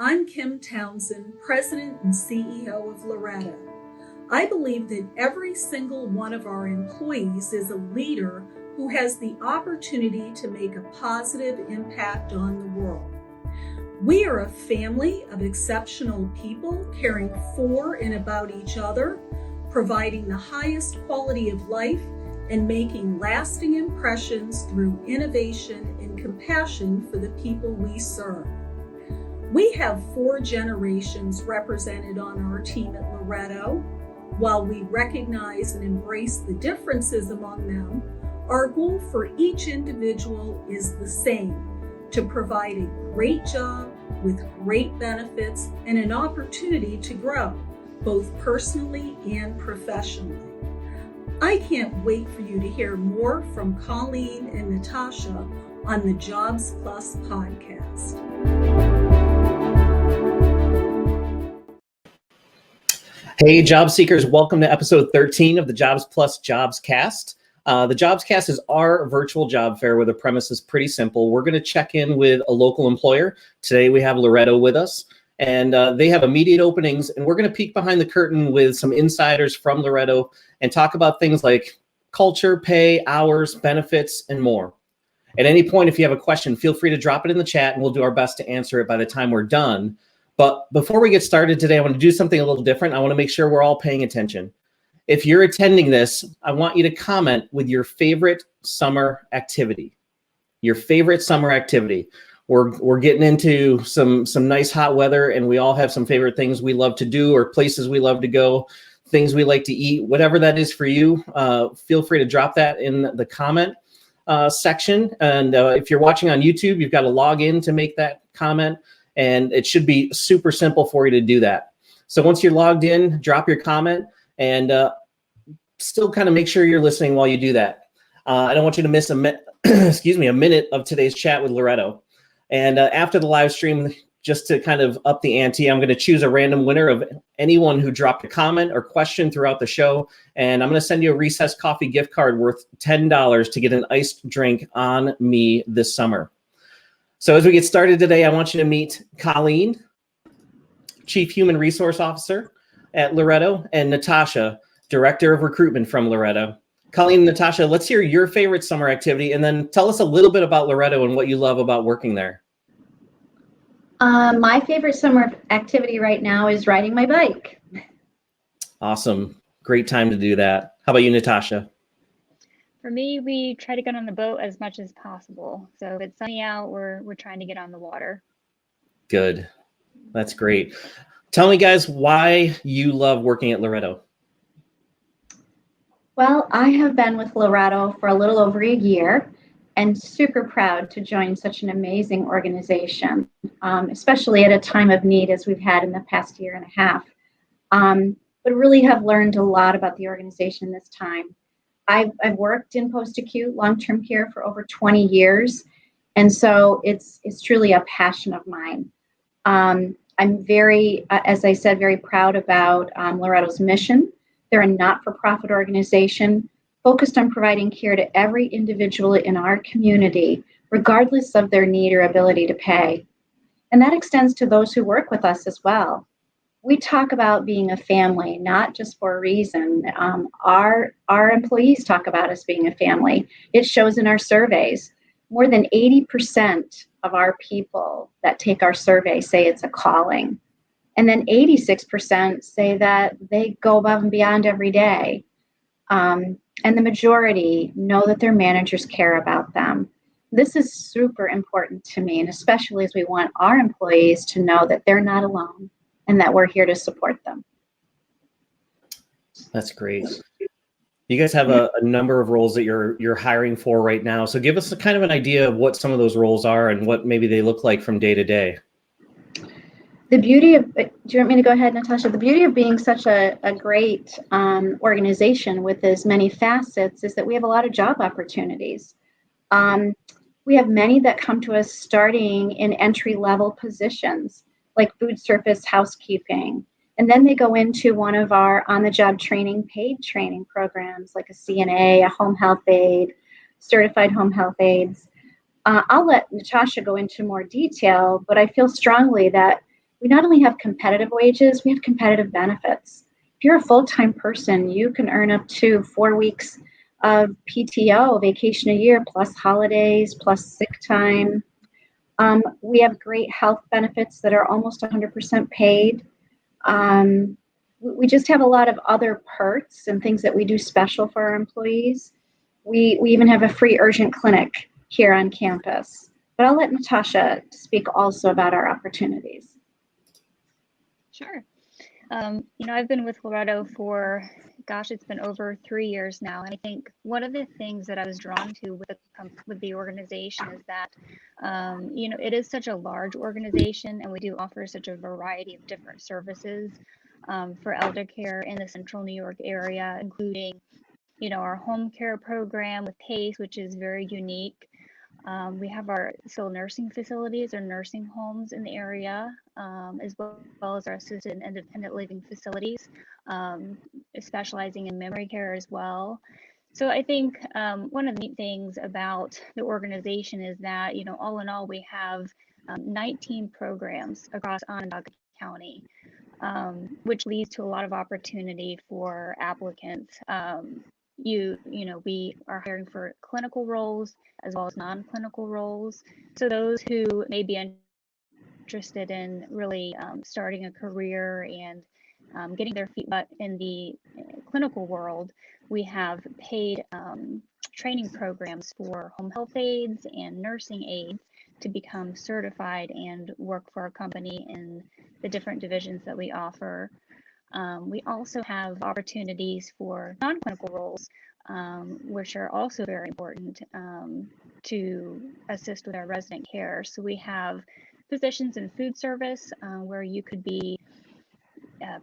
I'm Kim Townsend, President and CEO of Loretto. I believe that every single one of our employees is a leader who has the opportunity to make a positive impact on the world. We are a family of exceptional people caring for and about each other, providing the highest quality of life, and making lasting impressions through innovation and compassion for the people we serve. We have 4 generations represented on our team at Loretto. While we recognize and embrace the differences among them, our goal for each individual is the same: to provide a great job with great benefits and an opportunity to grow, both personally and professionally. I can't wait for you to hear more from Colleen and Natasha on the JobsPlus podcast. Hey, job seekers, welcome to episode 13 of the JobsPlus JobsCast. The JobsCast is our virtual job fair where the premise is pretty simple. We're going to check in with a local employer. Today we have Loretto with us, and they have immediate openings, and we're going to peek behind the curtain with some insiders from Loretto and talk about things like culture, pay, hours, benefits, and more. At any point, if you have a question, feel free to drop it in the chat, and we'll do our best to answer it by the time we're done. But before we get started today, I want to do something a little different. I want to make sure we're all paying attention. If you're attending this, I want you to comment with your favorite summer activity. Your favorite summer activity. We're getting into some nice hot weather, and we all have some favorite things we love to do or places we love to go, things we like to eat, whatever that is for you. Feel free to drop that in the comment section. And if you're watching on YouTube, you've got to log in to make that comment. And it should be super simple for you to do that. So once you're logged in, drop your comment and still kind of make sure you're listening while you do that. I don't want you to miss a minute of today's chat with Loretto. And after the live stream, just to kind of up the ante, I'm going to choose a random winner of anyone who dropped a comment or question throughout the show. And I'm going to send you a Recess Coffee gift card worth $10 to get an iced drink on me this summer. So as we get started today, I want you to meet Colleen, Chief Human Resource Officer at Loretto, and Natasha, Director of Recruitment from Loretto. Colleen and Natasha, let's hear your favorite summer activity, and then tell us a little bit about Loretto and what you love about working there. My favorite summer activity right now is riding my bike. Awesome. Great time to do that. How about you, Natasha? For me, we try to get on the boat as much as possible. So if it's sunny out, we're trying to get on the water. Good. That's great. Tell me, guys, why you love working at Loretto. Well, I have been with Loretto for a little over a year and super proud to join such an amazing organization, especially at a time of need as we've had in the past year and a half. But really have learned a lot about the organization this time. I've worked in post-acute long-term care for over 20 years, and so it's truly a passion of mine. I'm very, as I said, very proud about Loretto's mission. They're a not-for-profit organization focused on providing care to every individual in our community, regardless of their need or ability to pay. And that extends to those who work with us as well. We talk about being a family, not just for a reason. Our employees talk about us being a family. It shows in our surveys. More than 80% of our people that take our survey say it's a calling. And then 86% say that they go above and beyond every day. And the majority know that their managers care about them. This is super important to me, and especially as we want our employees to know that they're not alone and that we're here to support them. That's great. You guys have a number of roles that you're hiring for right now. So give us a kind of an idea of what some of those roles are and what maybe they look like from day to day. The beauty of, do you want me to go ahead, Natasha? The beauty of being such a great organization with as many facets is that we have a lot of job opportunities. We have many that come to us starting in entry-level positions, like food service housekeeping. And then they go into one of our on-the-job training, paid training programs, like a CNA, a home health aide, certified home health aides. I'll let Natasha go into more detail, but I feel strongly that we not only have competitive wages, we have competitive benefits. If you're a full-time person, you can earn up to 4 weeks of PTO, vacation a year, plus holidays, plus sick time. We have great health benefits that are almost 100% paid. We just have a lot of other perks and things that we do special for our employees. We even have a free urgent clinic here on campus. But I'll let Natasha speak also about our opportunities. Sure. I've been with Loretto for, gosh, it's been over 3 years now. And I think one of the things that I was drawn to with the organization is that, it is such a large organization, and we do offer such a variety of different services for elder care in the central New York area, including, our home care program with PACE, which is very unique. We have our skilled nursing facilities or nursing homes in the area, as well as our assisted and independent living facilities, specializing in memory care as well. So I think one of the neat things about the organization is that, all in all, we have 19 programs across Onondaga County, which leads to a lot of opportunity for applicants. We are hiring for clinical roles as well as non-clinical roles. So those who may be interested in really starting a career and getting their feet wet in the clinical world, we have paid training programs for home health aides and nursing aides to become certified and work for our company in the different divisions that we offer. We also have opportunities for non-clinical roles, which are also very important to assist with our resident care. So we have positions in food service where you could be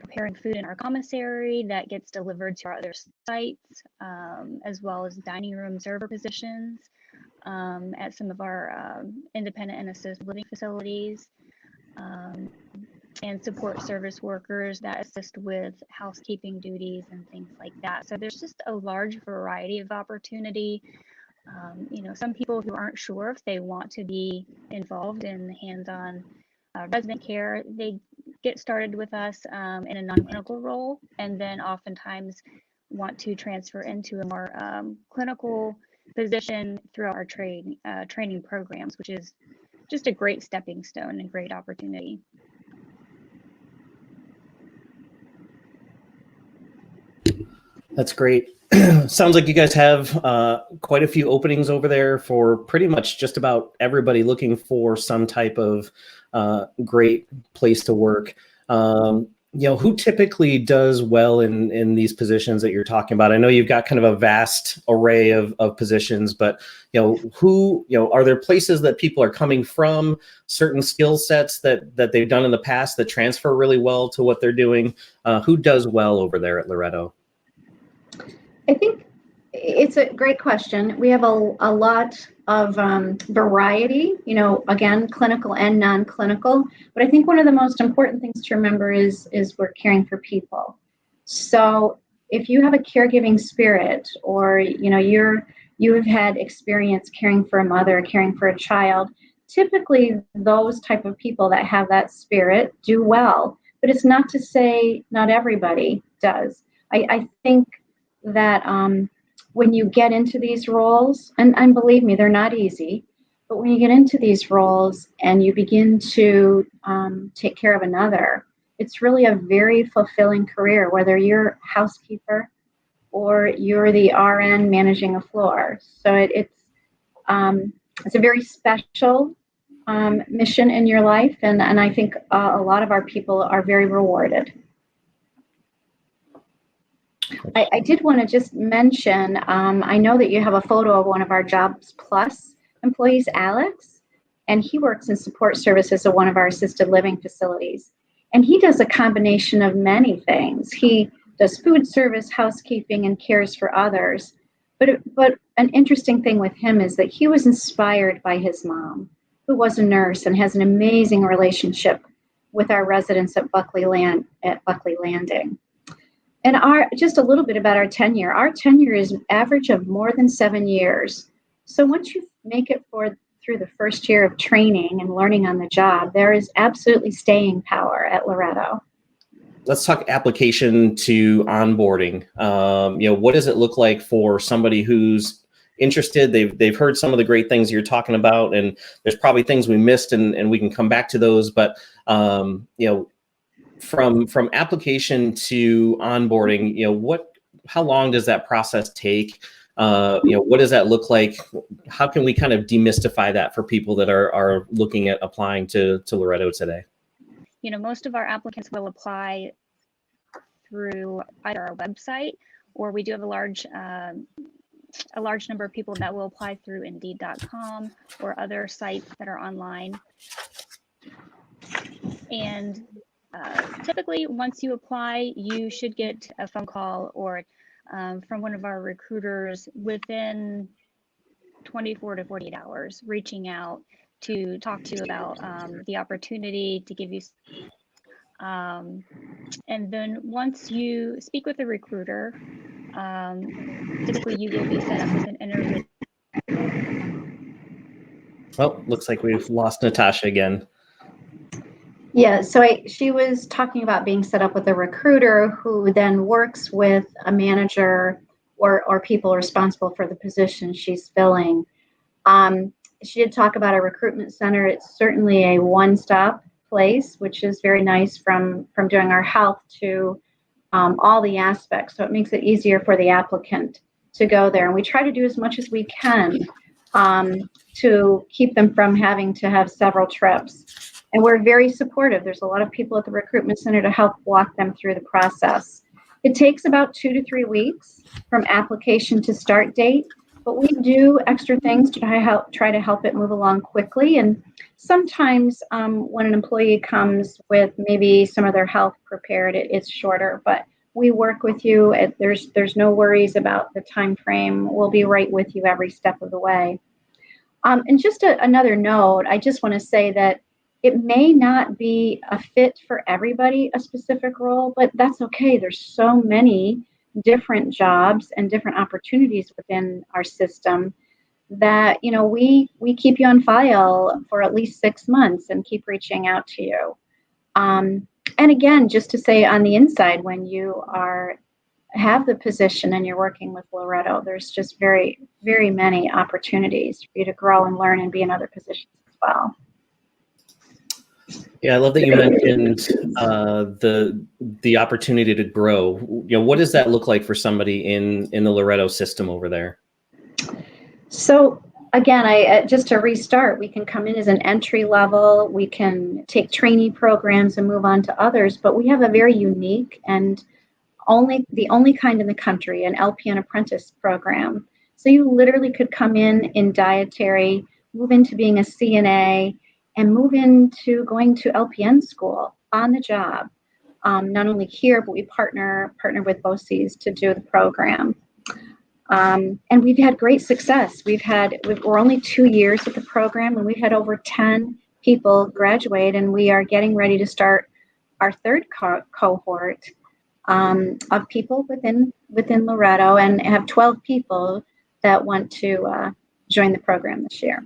preparing food in our commissary that gets delivered to our other sites, as well as dining room server positions at some of our independent and assisted living facilities. And support service workers that assist with housekeeping duties and things like that. So there's just a large variety of opportunity. Some people who aren't sure if they want to be involved in hands-on resident care, they get started with us in a non-clinical role, and then oftentimes want to transfer into a more clinical position throughout our training programs, which is just a great stepping stone and great opportunity. That's great. Sounds like you guys have quite a few openings over there for pretty much just about everybody looking for some type of great place to work. Who typically does well in these positions that you're talking about? I know you've got kind of a vast array of positions, but are there places that people are coming from, certain skill sets that they've done in the past that transfer really well to what they're doing? Who does well over there at Loretto? I think it's a great question. We have a lot of variety, again, clinical and non-clinical. But I think one of the most important things to remember is we're caring for people. So if you have a caregiving spirit, or you've had experience caring for a mother, caring for a child, typically those type of people that have that spirit do well. But it's not to say not everybody does. I think that when you get into these roles, and believe me, they're not easy, but when you get into these roles and you begin to take care of another, it's really a very fulfilling career, whether you're housekeeper or you're the RN managing a floor. So it's a very special mission in your life, and I think a lot of our people are very rewarded. I did want to just mention, I know that you have a photo of one of our JobsPlus employees, Alex, and he works in support services at one of our assisted living facilities. And he does a combination of many things. He does food service, housekeeping, and cares for others. But an interesting thing with him is that he was inspired by his mom, who was a nurse and has an amazing relationship with our residents at Buckley Landing. And just a little bit about our tenure. Our tenure is average of more than 7 years. So once you make it through the first year of training and learning on the job, there is absolutely staying power at Loretto. Let's talk application to onboarding. What does it look like for somebody who's interested? They've heard some of the great things you're talking about, and there's probably things we missed, and we can come back to those. But from application to onboarding, how long does that process take? What does that look like? How can we kind of demystify that for people that are looking at applying to Loretto today? Most of our applicants will apply through either our website, or we do have a large number of people that will apply through Indeed.com or other sites that are online. And typically, once you apply, you should get a phone call or from one of our recruiters within 24 to 48 hours, reaching out to talk to you about the opportunity, to give you and then once you speak with a recruiter, typically you will be set up with an interview. Well, looks like we've lost Natasha again. Yeah, so she was talking about being set up with a recruiter who then works with a manager or people responsible for the position she's filling. She did talk about a recruitment center. It's certainly a one-stop place, which is very nice from doing our health to all the aspects. So it makes it easier for the applicant to go there. And we try to do as much as we can to keep them from having to have several trips. And we're very supportive. There's a lot of people at the recruitment center to help walk them through the process. It takes about 2 to 3 weeks from application to start date, but we do extra things to try to help it move along quickly. And sometimes when an employee comes with maybe some of their health prepared, it's shorter, but we work with you. There's no worries about the time frame. We'll be right with you every step of the way. And just another note, I just want to say that it may not be a fit for everybody, a specific role, but that's okay. There's so many different jobs and different opportunities within our system that, we keep you on file for at least 6 months and keep reaching out to you. And again, just to say on the inside, when you have the position and you're working with Loretto, there's just very, very many opportunities for you to grow and learn and be in other positions as well. Yeah, I love that you mentioned the opportunity to grow. What does that look like for somebody in the Loretto system over there? So again, just to restart, we can come in as an entry level. We can take trainee programs and move on to others, but we have a very unique and the only kind in the country, an LPN apprentice program. So you literally could come in dietary, move into being a CNA, and move into going to LPN school on the job. Not only here, but we partner with BOCES to do the program. And we've had great success. We're only 2 years with the program, and we've had over 10 people graduate, and we are getting ready to start our third cohort of people within Loretto, and have 12 people that want to join the program this year.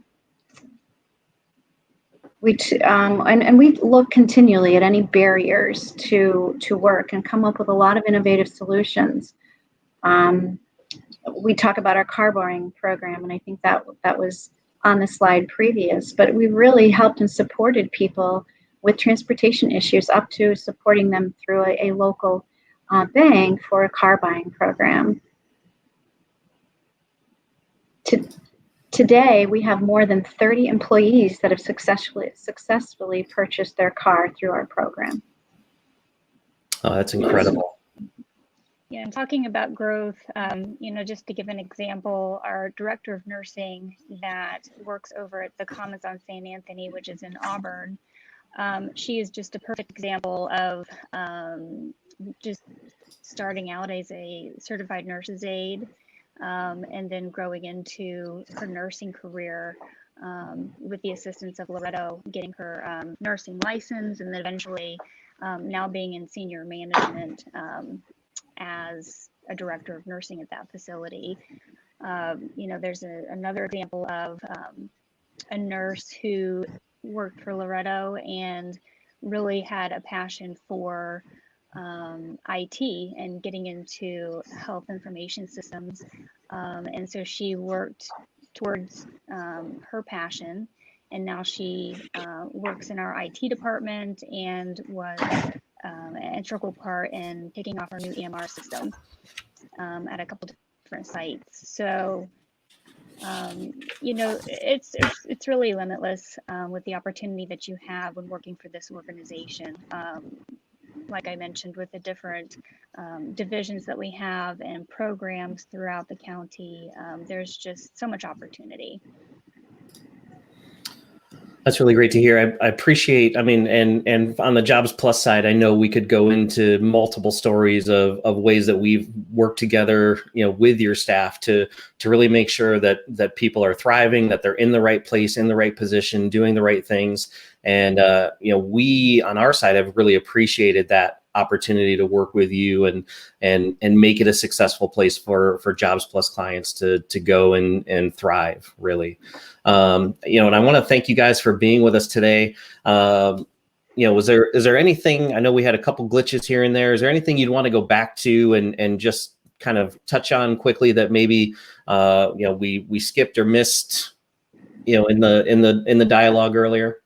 And we look continually at any barriers to work and come up with a lot of innovative solutions. We talk about our car borrowing program, and I think that was on the slide previous, but we really helped and supported people with transportation issues up to supporting them through a local bank for a car buying program. Today, we have more than 30 employees that have successfully purchased their car through our program. Oh, that's incredible. Yeah, and talking about growth, just to give an example, our director of nursing that works over at the Commons on St. Anthony, which is in Auburn, she is just a perfect example of just starting out as a certified nurse's aide, and then growing into her nursing career with the assistance of Loretto, getting her nursing license, and then eventually now being in senior management as a director of nursing at that facility. There's another example of a nurse who worked for Loretto and really had a passion for IT and getting into health information systems. And so she worked towards her passion, and now she works in our IT department and was an integral part in kicking off our new EMR system at a couple different sites. So it's really limitless with the opportunity that you have when working for this organization. Like I mentioned, with the different divisions that we have and programs throughout the county, there's just so much opportunity. That's really great to hear. I appreciate, I mean, and on the JobsPlus side, I know we could go into multiple stories of ways that we've worked together, with your staff to really make sure that people are thriving, that they're in the right place, in the right position, doing the right things. And, we on our side have really appreciated that opportunity to work with you and make it a successful place for JobsPlus clients to go and thrive, really. And I want to thank you guys for being with us today. Is there anything, I know we had a couple glitches here and there. Is there anything you'd want to go back to and just kind of touch on quickly that maybe, we skipped or missed, in the dialogue earlier?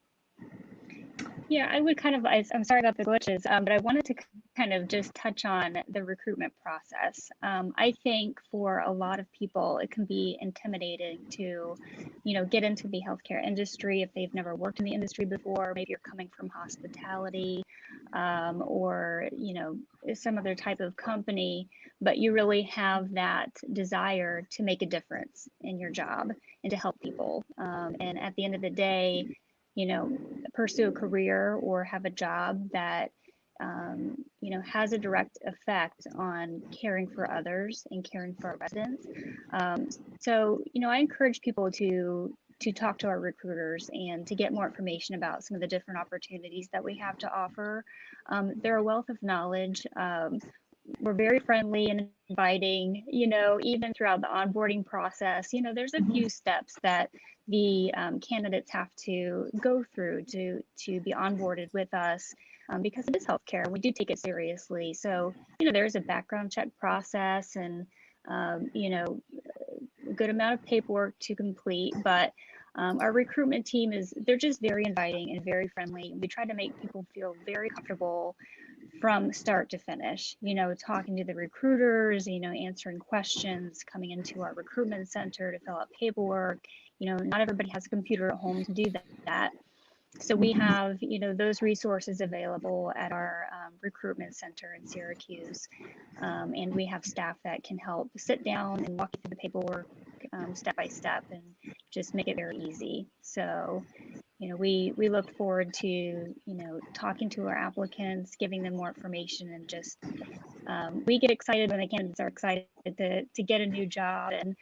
Yeah, I would I'm sorry about the glitches, but I wanted to kind of just touch on the recruitment process. I think for a lot of people, it can be intimidating to, get into the healthcare industry if they've never worked in the industry before. Maybe you're coming from hospitality or, some other type of company, but you really have that desire to make a difference in your job and to help people. And at the end of the day, pursue a career or have a job that, has a direct effect on caring for others and caring for our residents. So, I encourage people to talk to our recruiters and to get more information about some of the different opportunities that we have to offer. They're a wealth of knowledge. We're very friendly and inviting, even throughout the onboarding process. There's a few steps that the candidates have to go through to be onboarded with us because it is healthcare. We do take it seriously. So, there's a background check process and, a good amount of paperwork to complete. But our recruitment team they're just very inviting and very friendly. We try to make people feel very comfortable from start to finish, talking to the recruiters, answering questions, coming into our recruitment center to fill out paperwork. Not everybody has a computer at home to do that. So we have, those resources available at our recruitment center in Syracuse. And we have staff that can help sit down and walk you through the paperwork step by step and just make it very easy. So, we look forward to, talking to our applicants, giving them more information, and just we get excited when the candidates are excited to get a new job, and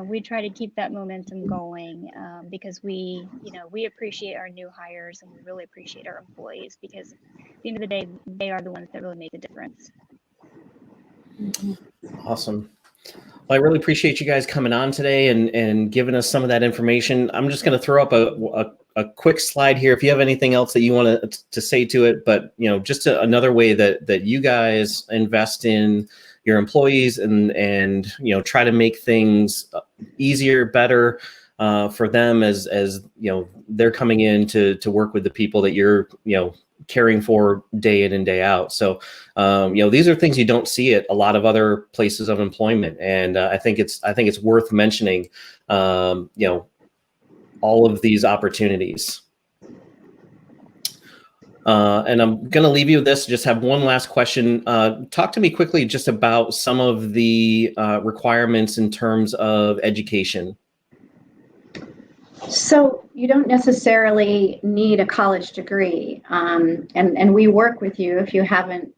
we try to keep that momentum going because we appreciate our new hires and we really appreciate our employees because at the end of the day, they are the ones that really make the difference. Awesome. Well, I really appreciate you guys coming on today and giving us some of that information. I'm just going to throw up a quick slide here if you have anything else that you want to say to it, but just another way that you guys invest in your employees and try to make things easier, better for them as they're coming in to work with the people that you're caring for day in and day out. So these are things you don't see at a lot of other places of employment, and I think it's worth mentioning all of these opportunities. And I'm going to leave you with this. Just have one last question. Talk to me quickly just about some of the requirements in terms of education. So you don't necessarily need a college degree, and we work with you if you haven't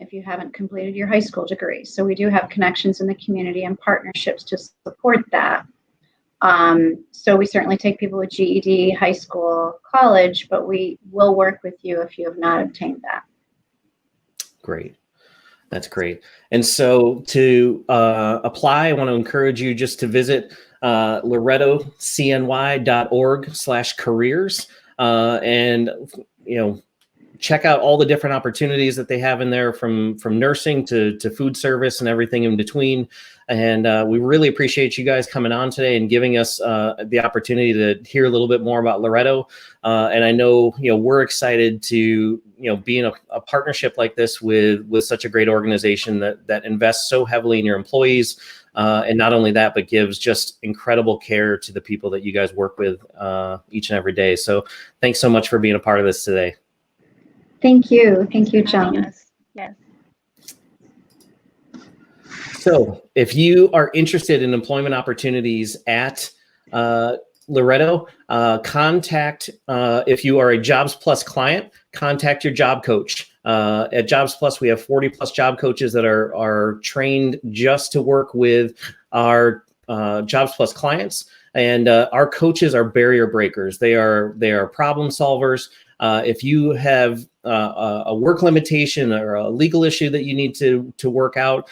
completed your high school degree. So we do have connections in the community and partnerships to support that. So we certainly take people with GED, high school, college, but we will work with you if you have not obtained that. Great. That's great. And so to apply, I want to encourage you just to visit LorettoCNY.org/careers, and check out all the different opportunities that they have in there, from nursing to food service and everything in between. And we really appreciate you guys coming on today and giving us the opportunity to hear a little bit more about Loretto. And I know, we're excited to, be in a partnership like this with such a great organization that invests so heavily in your employees. And not only that, but gives just incredible care to the people that you guys work with each and every day. So thanks so much for being a part of this today. Thank you. Thank you, John. Yes. So if you are interested in employment opportunities at Loretto, contact, if you are a JobsPlus client, contact your job coach. At JobsPlus, we have 40 plus job coaches that are trained just to work with our JobsPlus clients. And our coaches are barrier breakers. They are problem solvers. If you have a work limitation or a legal issue that you need to work out,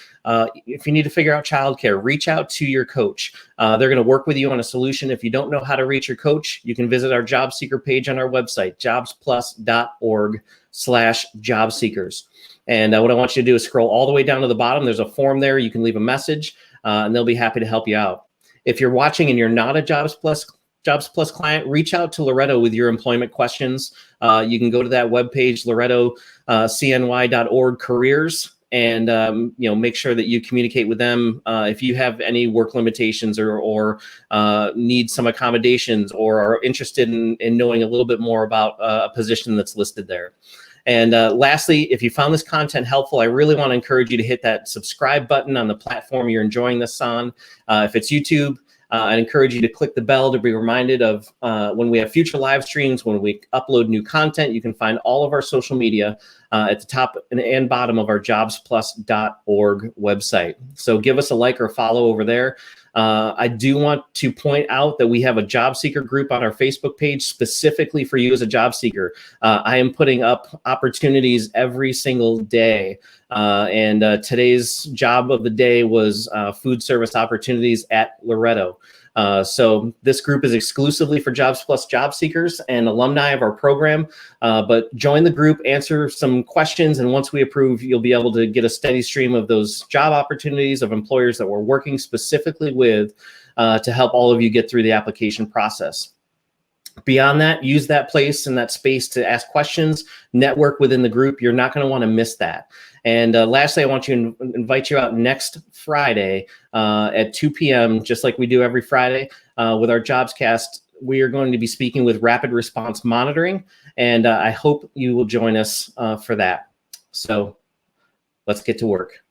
if you need to figure out childcare, reach out to your coach. They're going to work with you on a solution. If you don't know how to reach your coach, you can visit our job seeker page on our website, JobsPlus.org/jobseekers. And what I want you to do is scroll all the way down to the bottom. There's a form there. You can leave a message, and they'll be happy to help you out. If you're watching and you're not a JobsPlus client, reach out to Loretto with your employment questions. You can go to that webpage, LorettoCNY.org careers, and make sure that you communicate with them if you have any work limitations or need some accommodations, or are interested in knowing a little bit more about a position that's listed there. And lastly, if you found this content helpful, I really want to encourage you to hit that subscribe button on the platform you're enjoying this on. If it's YouTube, I'd encourage you to click the bell to be reminded of when we have future live streams, when we upload new content. You can find all of our social media at the top and bottom of our JobsPlus.org website. So give us a like or follow over there. I do want to point out that we have a job seeker group on our Facebook page specifically for you as a job seeker. I am putting up opportunities every single day. And today's job of the day was food service opportunities at Loretto. So this group is exclusively for JobsPlus job seekers and alumni of our program. But join the group, answer some questions, and once we approve, you'll be able to get a steady stream of those job opportunities of employers that we're working specifically with to help all of you get through the application process. Beyond that, use that place and that space to ask questions, network within the group. You're not going to want to miss that. And lastly, I want to invite you out next Friday at 2 p.m., just like we do every Friday with our JobsCast. We are going to be speaking with rapid response monitoring, and I hope you will join us for that. So let's get to work.